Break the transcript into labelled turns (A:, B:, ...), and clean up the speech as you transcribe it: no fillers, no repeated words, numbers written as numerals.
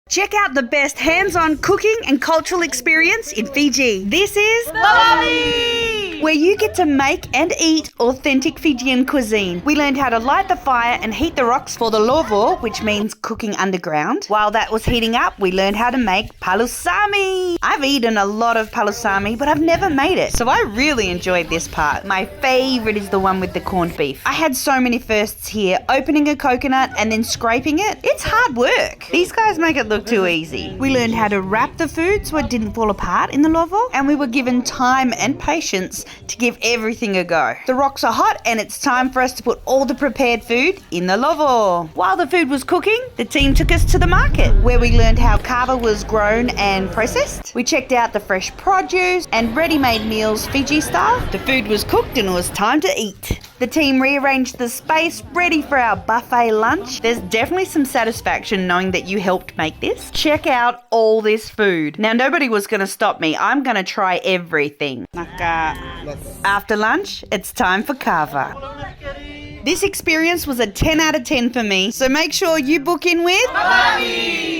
A: Check out the best hands-on cooking and cultural experience in Fiji. This is VAVAVI, where you get to make and eat authentic Fijian cuisine. We learned how to light the fire and heat the rocks for the lovo, which means cooking underground. While that was heating up, we learned how to make palusami. I've eaten a lot of palusami, but I've never made it, so I really enjoyed this part. My favourite is the one with the corned beef. I had so many firsts here, opening a coconut and then scraping it. It's hard work. These guys make it look too easy. We learned how to wrap the food so it didn't fall apart in the lovo, and we were given time and patience to give everything a go. The rocks are hot and it's time for us to put all the prepared food in the lovo. While the food was cooking, the team took us to the market where we learned how kava was grown and processed. We checked out the fresh produce and ready-made meals Fiji style. The food was cooked and it was time to eat. The team rearranged the space ready for our buffet lunch. There's definitely some satisfaction knowing that you helped make this. Check out all this food. Now, nobody was going to stop me. I'm going to try everything. After lunch, it's time for kava. This experience was a 10 out of 10 for me, so make sure you book in with VAVAVI.